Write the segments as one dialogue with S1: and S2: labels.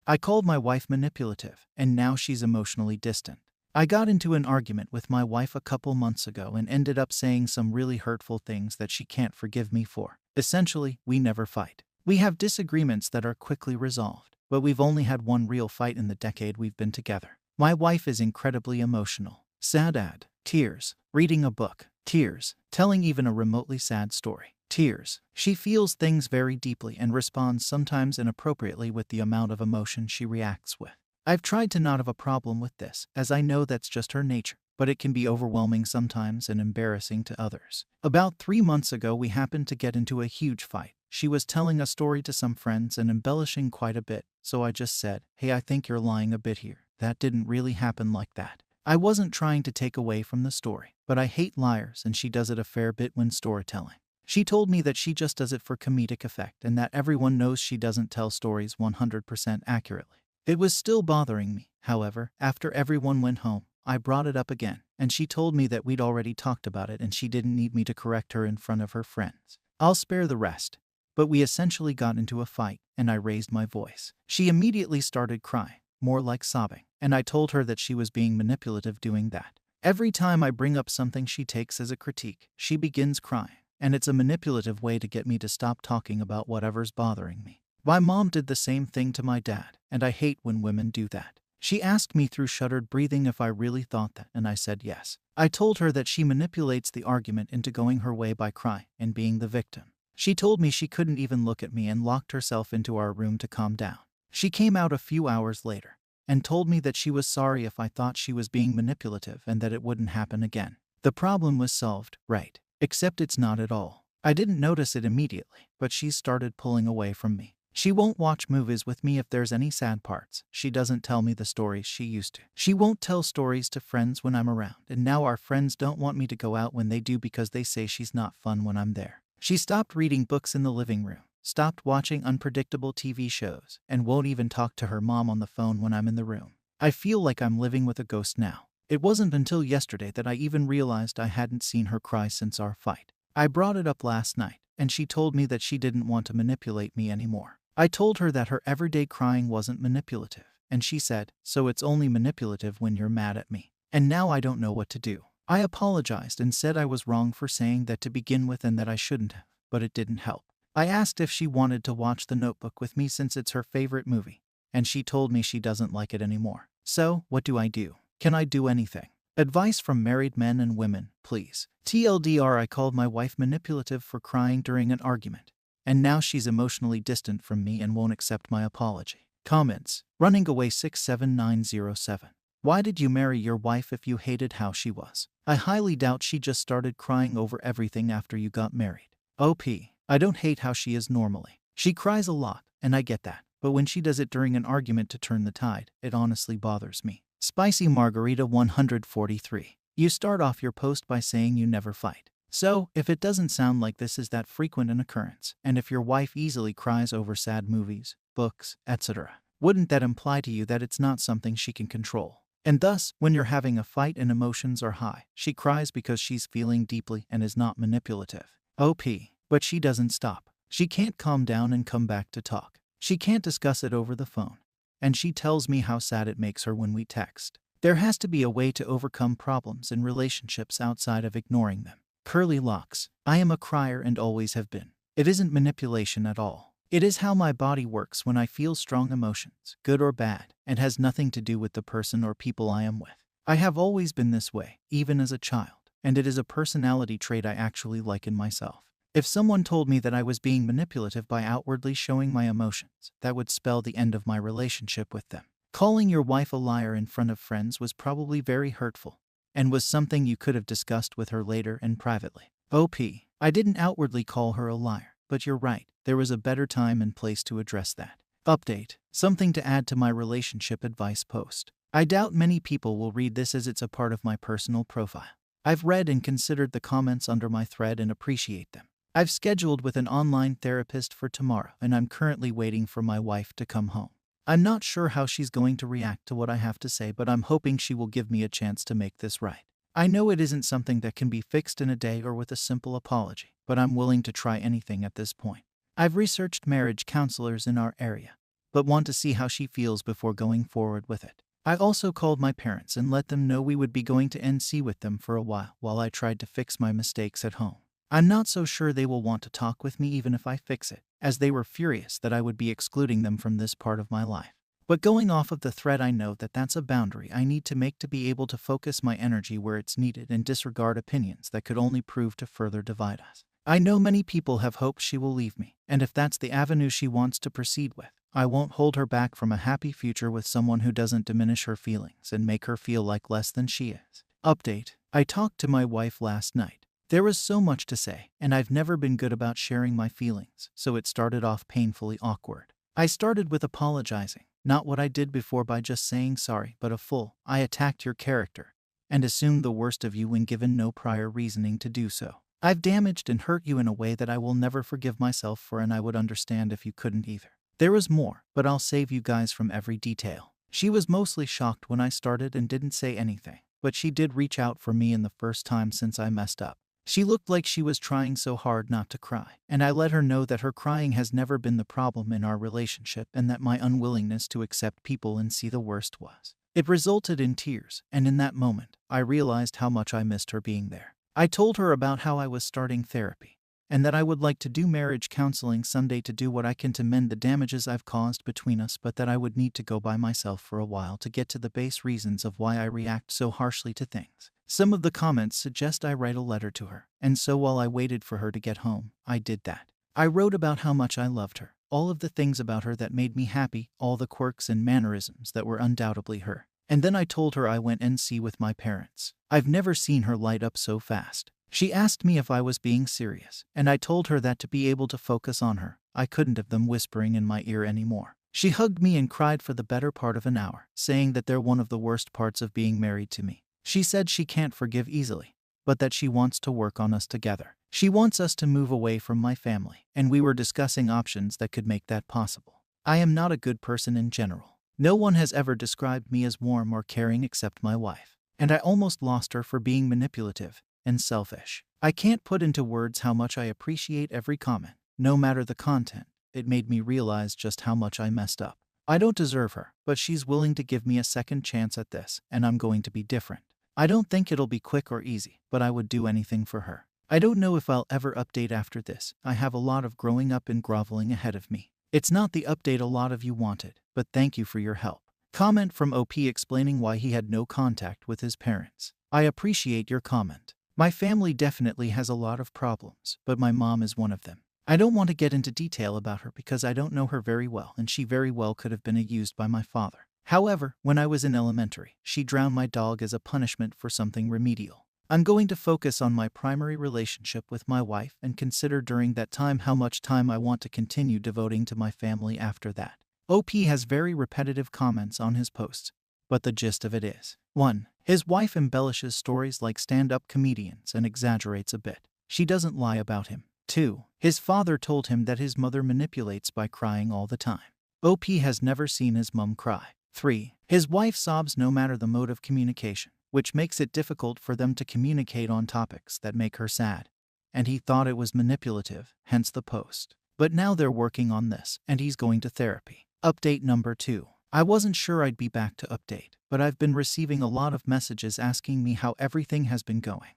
S1: I called my wife manipulative, and now she's emotionally distant. I got into an argument with my wife a couple months ago and ended up saying some really hurtful things that she can't forgive me for. Essentially, we never fight. We have disagreements that are quickly resolved, but we've only had one real fight in the decade we've been together. My wife is incredibly emotional. Sad, tears. Reading a book, tears. Telling even a remotely sad story, tears. She feels things very deeply and responds sometimes inappropriately with the amount of emotion she reacts with. I've tried to not have a problem with this, as I know that's just her nature, but it can be overwhelming sometimes and embarrassing to others. About 3 months ago, we happened to get into a huge fight. She was telling a story to some friends and embellishing quite a bit, so I just said, "Hey, I think you're lying a bit here. That didn't really happen like that." I wasn't trying to take away from the story, but I hate liars, and she does it a fair bit when storytelling. She told me that she just does it for comedic effect and that everyone knows she doesn't tell stories 100% accurately. It was still bothering me. However, after everyone went home, I brought it up again, and she told me that we'd already talked about it and she didn't need me to correct her in front of her friends. I'll spare the rest. But we essentially got into a fight, and I raised my voice. She immediately started crying, more like sobbing, and I told her that she was being manipulative doing that. Every time I bring up something she takes as a critique, she begins crying, and it's a manipulative way to get me to stop talking about whatever's bothering me. My mom did the same thing to my dad, and I hate when women do that. She asked me through shuttered breathing if I really thought that, and I said yes. I told her that she manipulates the argument into going her way by crying and being the victim. She told me she couldn't even look at me and locked herself into our room to calm down. She came out a few hours later and told me that she was sorry if I thought she was being manipulative and that it wouldn't happen again. The problem was solved, right? Except it's not at all. I didn't notice it immediately, but she started pulling away from me. She won't watch movies with me if there's any sad parts. She doesn't tell me the stories she used to. She won't tell stories to friends when I'm around, and now our friends don't want me to go out when they do because they say she's not fun when I'm there. She stopped reading books in the living room, stopped watching unpredictable TV shows, and won't even talk to her mom on the phone when I'm in the room. I feel like I'm living with a ghost now. It wasn't until yesterday that I even realized I hadn't seen her cry since our fight. I brought it up last night, and she told me that she didn't want to manipulate me anymore. I told her that her everyday crying wasn't manipulative, and she said, "So it's only manipulative when you're mad at me." And now I don't know what to do. I apologized and said I was wrong for saying that to begin with and that I shouldn't have, but it didn't help. I asked if she wanted to watch The Notebook with me since it's her favorite movie, and she told me she doesn't like it anymore. So, what do I do? Can I do anything? Advice from married men and women, please. TLDR, I called my wife manipulative for crying during an argument, and now she's emotionally distant from me and won't accept my apology. Comments. Running away 67907. Why did you marry your wife if you hated how she was? I highly doubt she just started crying over everything after you got married. OP. I don't hate how she is normally. She cries a lot, and I get that. But when she does it during an argument to turn the tide, it honestly bothers me. Spicy Margarita 143. You start off your post by saying you never fight. So, if it doesn't sound like this is that frequent an occurrence, and if your wife easily cries over sad movies, books, etc., wouldn't that imply to you that it's not something she can control? And thus, when you're having a fight and emotions are high, she cries because she's feeling deeply and is not manipulative. OP. But she doesn't stop. She can't calm down and come back to talk. She can't discuss it over the phone. And she tells me how sad it makes her when we text. There has to be a way to overcome problems in relationships outside of ignoring them. Curly locks. I am a crier and always have been. It isn't manipulation at all. It is how my body works when I feel strong emotions, good or bad, and has nothing to do with the person or people I am with. I have always been this way, even as a child, and it is a personality trait I actually like in myself. If someone told me that I was being manipulative by outwardly showing my emotions, that would spell the end of my relationship with them. Calling your wife a liar in front of friends was probably very hurtful, and was something you could have discussed with her later and privately. OP. I didn't outwardly call her a liar, but you're right, there was a better time and place to address that. Update. Something to add to my relationship advice post. I doubt many people will read this as it's a part of my personal profile. I've read and considered the comments under my thread and appreciate them. I've scheduled with an online therapist for tomorrow, and I'm currently waiting for my wife to come home. I'm not sure how she's going to react to what I have to say, but I'm hoping she will give me a chance to make this right. I know it isn't something that can be fixed in a day or with a simple apology, but I'm willing to try anything at this point. I've researched marriage counselors in our area, but want to see how she feels before going forward with it. I also called my parents and let them know we would be going to NC with them for a while I tried to fix my mistakes at home. I'm not so sure they will want to talk with me even if I fix it, as they were furious that I would be excluding them from this part of my life. But going off of the thread, I know that that's a boundary I need to make to be able to focus my energy where it's needed and disregard opinions that could only prove to further divide us. I know many people have hoped she will leave me, and if that's the avenue she wants to proceed with, I won't hold her back from a happy future with someone who doesn't diminish her feelings and make her feel like less than she is. Update: I talked to my wife last night. There was so much to say, and I've never been good about sharing my feelings, so it started off painfully awkward. I started with apologizing, not what I did before by just saying sorry, but a full, I attacked your character, and assumed the worst of you when given no prior reasoning to do so. I've damaged and hurt you in a way that I will never forgive myself for, and I would understand if you couldn't either. There was more, but I'll save you guys from every detail. She was mostly shocked when I started and didn't say anything, but she did reach out for me in the first time since I messed up. She looked like she was trying so hard not to cry, and I let her know that her crying has never been the problem in our relationship and that my unwillingness to accept people and see the worst was. It resulted in tears, and in that moment, I realized how much I missed her being there. I told her about how I was starting therapy, and that I would like to do marriage counseling someday to do what I can to mend the damages I've caused between us, but that I would need to go by myself for a while to get to the base reasons of why I react so harshly to things. Some of the comments suggest I write a letter to her, and so while I waited for her to get home, I did that. I wrote about how much I loved her, all of the things about her that made me happy, all the quirks and mannerisms that were undoubtedly her. And then I told her I went NC with my parents. I've never seen her light up so fast. She asked me if I was being serious, and I told her that to be able to focus on her, I couldn't have them whispering in my ear anymore. She hugged me and cried for the better part of an hour, saying that they're one of the worst parts of being married to me. She said she can't forgive easily, but that she wants to work on us together. She wants us to move away from my family, and we were discussing options that could make that possible. I am not a good person in general. No one has ever described me as warm or caring except my wife, and I almost lost her for being manipulative and selfish. I can't put into words how much I appreciate every comment, no matter the content. It made me realize just how much I messed up. I don't deserve her, but she's willing to give me a second chance at this, and I'm going to be different. I don't think it'll be quick or easy, but I would do anything for her. I don't know if I'll ever update after this. I have a lot of growing up and groveling ahead of me. It's not the update a lot of you wanted, but thank you for your help. Comment from OP explaining why he had no contact with his parents. I appreciate your comment. My family definitely has a lot of problems, but my mom is one of them. I don't want to get into detail about her because I don't know her very well, and she very well could have been abused by my father. However, when I was in elementary, she drowned my dog as a punishment for something remedial. I'm going to focus on my primary relationship with my wife and consider during that time how much time I want to continue devoting to my family after that. OP has very repetitive comments on his posts, but the gist of it is: 1. His wife embellishes stories like stand-up comedians and exaggerates a bit. She doesn't lie about him. 2. His father told him that his mother manipulates by crying all the time. OP has never seen his mom cry. 3. His wife sobs no matter the mode of communication, which makes it difficult for them to communicate on topics that make her sad. And he thought it was manipulative, hence the post. But now they're working on this, and he's going to therapy. Update number 2. I wasn't sure I'd be back to update, but I've been receiving a lot of messages asking me how everything has been going.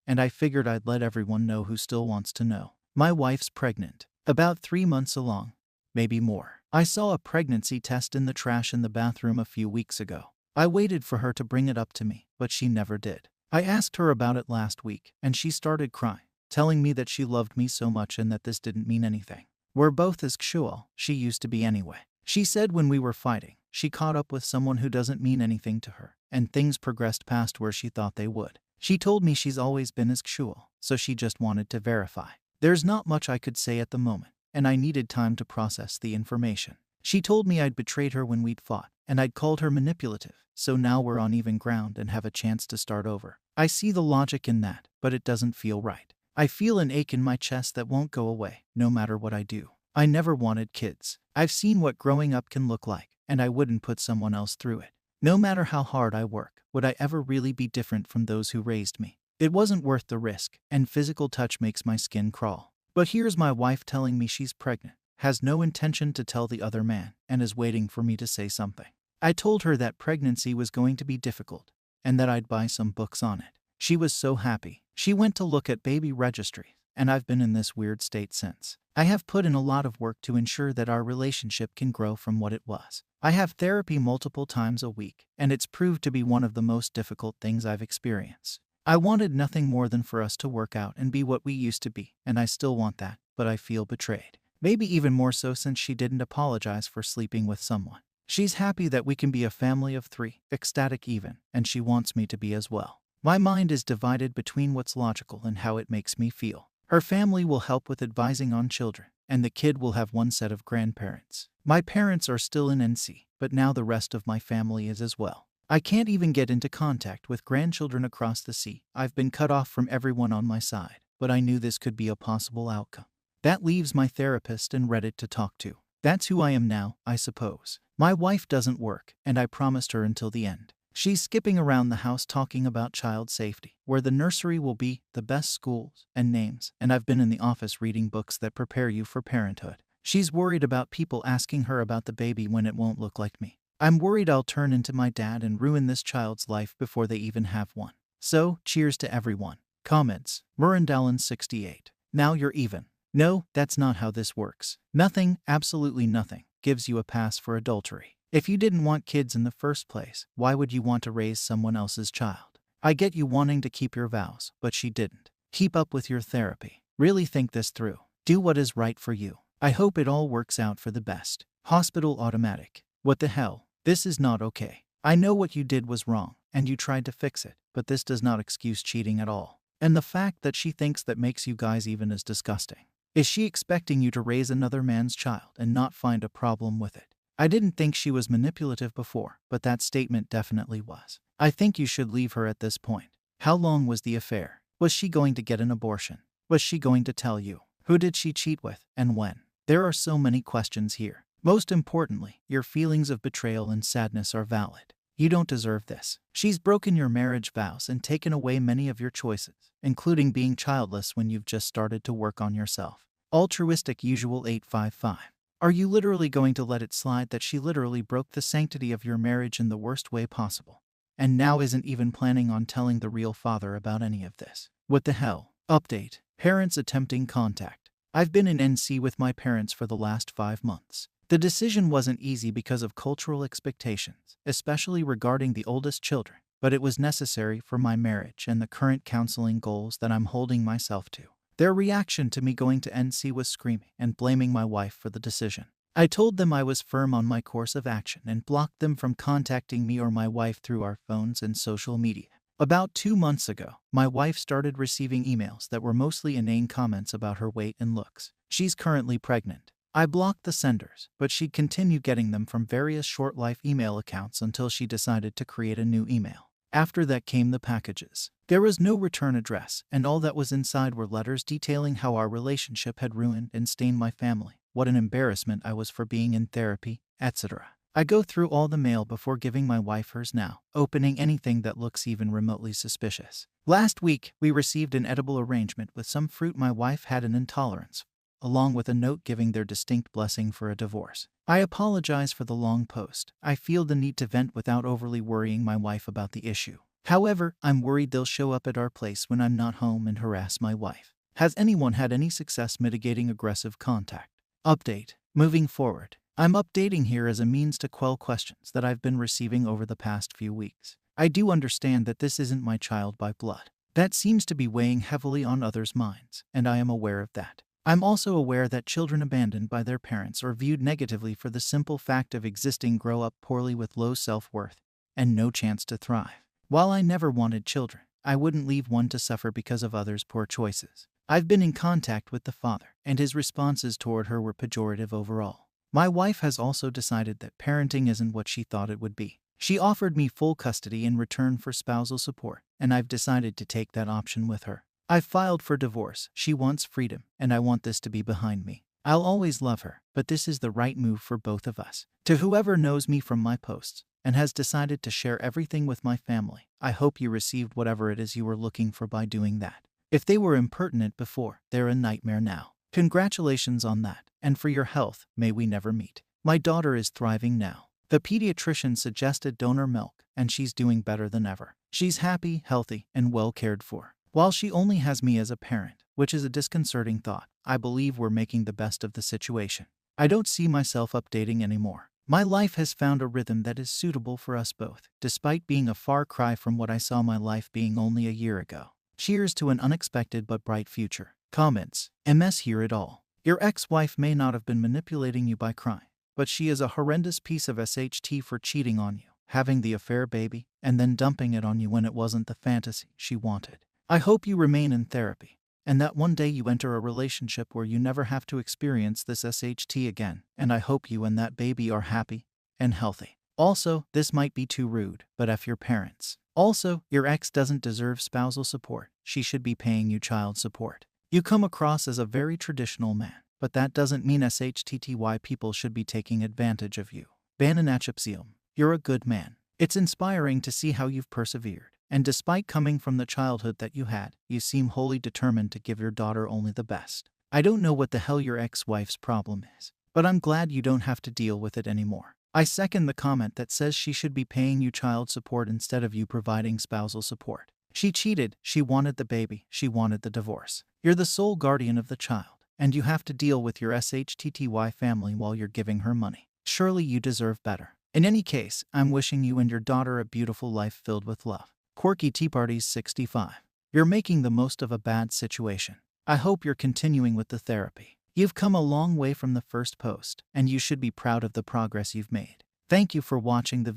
S1: And I figured I'd let everyone know who still wants to know. My wife's pregnant. About 3 months along. Maybe more. I saw a pregnancy test in the trash in the bathroom a few weeks ago. I waited for her to bring it up to me, but she never did. I asked her about it last week, and she started crying, telling me that she loved me so much and that this didn't mean anything. We're both as sexual, she used to be anyway. She said when we were fighting, she caught up with someone who doesn't mean anything to her, and things progressed past where she thought they would. She told me she's always been as sexual, so she just wanted to verify. There's not much I could say at the moment, and I needed time to process the information. She told me I'd betrayed her when we'd fought, and I'd called her manipulative, so now we're on even ground and have a chance to start over. I see the logic in that, but it doesn't feel right. I feel an ache in my chest that won't go away, no matter what I do. I never wanted kids. I've seen what growing up can look like, and I wouldn't put someone else through it. No matter how hard I work, would I ever really be different from those who raised me? It wasn't worth the risk, and physical touch makes my skin crawl. But here's my wife telling me she's pregnant, has no intention to tell the other man, and is waiting for me to say something. I told her that pregnancy was going to be difficult, and that I'd buy some books on it. She was so happy. She went to look at baby registries, and I've been in this weird state since. I have put in a lot of work to ensure that our relationship can grow from what it was. I have therapy multiple times a week, and it's proved to be one of the most difficult things I've experienced. I wanted nothing more than for us to work out and be what we used to be, and I still want that, but I feel betrayed. Maybe even more so since she didn't apologize for sleeping with someone. She's happy that we can be a family of 3, ecstatic even, and she wants me to be as well. My mind is divided between what's logical and how it makes me feel. Her family will help with advising on children, and the kid will have one set of grandparents. My parents are still in NC, but now the rest of my family is as well. I can't even get into contact with grandchildren across the sea. I've been cut off from everyone on my side, but I knew this could be a possible outcome. That leaves my therapist and Reddit to talk to. That's who I am now, I suppose. My wife doesn't work, and I promised her until the end. She's skipping around the house talking about child safety, where the nursery will be, the best schools, and names, and I've been in the office reading books that prepare you for parenthood. She's worried about people asking her about the baby when it won't look like me. I'm worried I'll turn into my dad and ruin this child's life before they even have one. So, cheers to everyone. Comments. Murandalin68. Now you're even. No, that's not how this works. Nothing, absolutely nothing, gives you a pass for adultery. If you didn't want kids in the first place, why would you want to raise someone else's child? I get you wanting to keep your vows, but she didn't. Keep up with your therapy. Really think this through. Do what is right for you. I hope it all works out for the best. Hospital automatic. What the hell? This is not okay. I know what you did was wrong, and you tried to fix it, but this does not excuse cheating at all. And the fact that she thinks that makes you guys even is disgusting. Is she expecting you to raise another man's child and not find a problem with it? I didn't think she was manipulative before, but that statement definitely was. I think you should leave her at this point. How long was the affair? Was she going to get an abortion? Was she going to tell you? Who did she cheat with, and when? There are so many questions here. Most importantly, your feelings of betrayal and sadness are valid. You don't deserve this. She's broken your marriage vows and taken away many of your choices, including being childless when you've just started to work on yourself. Altruistic usual 855. Are you literally going to let it slide that she literally broke the sanctity of your marriage in the worst way possible, and now isn't even planning on telling the real father about any of this? What the hell? Update. Parents attempting contact. I've been in NC with my parents for the last 5 months. The decision wasn't easy because of cultural expectations, especially regarding the oldest children, but it was necessary for my marriage and the current counseling goals that I'm holding myself to. Their reaction to me going to NC was screaming and blaming my wife for the decision. I told them I was firm on my course of action and blocked them from contacting me or my wife through our phones and social media. About 2 months ago, my wife started receiving emails that were mostly inane comments about her weight and looks. She's currently pregnant. I blocked the senders, but she'd continued getting them from various short-life email accounts until she decided to create a new email. After that came the packages. There was no return address, and all that was inside were letters detailing how our relationship had ruined and stained my family, what an embarrassment I was for being in therapy, etc. I go through all the mail before giving my wife hers now, opening anything that looks even remotely suspicious. Last week, we received an edible arrangement with some fruit my wife had an intolerance, along with a note giving their distinct blessing for a divorce. I apologize for the long post. I feel the need to vent without overly worrying my wife about the issue. However, I'm worried they'll show up at our place when I'm not home and harass my wife. Has anyone had any success mitigating aggressive contact? Update. Moving forward. I'm updating here as a means to quell questions that I've been receiving over the past few weeks. I do understand that this isn't my child by blood. That seems to be weighing heavily on others' minds, and I am aware of that. I'm also aware that children abandoned by their parents are viewed negatively for the simple fact of existing grow up poorly with low self-worth and no chance to thrive. While I never wanted children, I wouldn't leave one to suffer because of others' poor choices. I've been in contact with the father, and his responses toward her were pejorative overall. My wife has also decided that parenting isn't what she thought it would be. She offered me full custody in return for spousal support, and I've decided to take that option with her. I've filed for divorce. She wants freedom, and I want this to be behind me. I'll always love her, but this is the right move for both of us. To whoever knows me from my posts and has decided to share everything with my family, I hope you received whatever it is you were looking for by doing that. If they were impertinent before, they're a nightmare now. Congratulations on that, and for your health, may we never meet. My daughter is thriving now. The pediatrician suggested donor milk, and she's doing better than ever. She's happy, healthy, and well cared for. While she only has me as a parent, which is a disconcerting thought, I believe we're making the best of the situation. I don't see myself updating anymore. My life has found a rhythm that is suitable for us both, despite being a far cry from what I saw my life being only a year ago. Cheers to an unexpected but bright future. Comments. MS Hear It All. Your ex-wife may not have been manipulating you by crime, but she is a horrendous piece of SHT for cheating on you, having the affair baby, and then dumping it on you when it wasn't the fantasy she wanted. I hope you remain in therapy, and that one day you enter a relationship where you never have to experience this SHT again, and I hope you and that baby are happy and healthy. Also, this might be too rude, but F your parents. Also, your ex doesn't deserve spousal support. She should be paying you child support. You come across as a very traditional man, but that doesn't mean SHTTY people should be taking advantage of you. Bananachipsium, you're a good man. It's inspiring to see how you've persevered. And despite coming from the childhood that you had, you seem wholly determined to give your daughter only the best. I don't know what the hell your ex-wife's problem is, but I'm glad you don't have to deal with it anymore. I second the comment that says she should be paying you child support instead of you providing spousal support. She cheated, she wanted the baby, she wanted the divorce. You're the sole guardian of the child, and you have to deal with your SHTTY family while you're giving her money. Surely you deserve better. In any case, I'm wishing you and your daughter a beautiful life filled with love. Quirky Tea Parties 65. You're making the most of a bad situation. I hope you're continuing with the therapy. You've come a long way from the first post, and you should be proud of the progress you've made. Thank you for watching the video.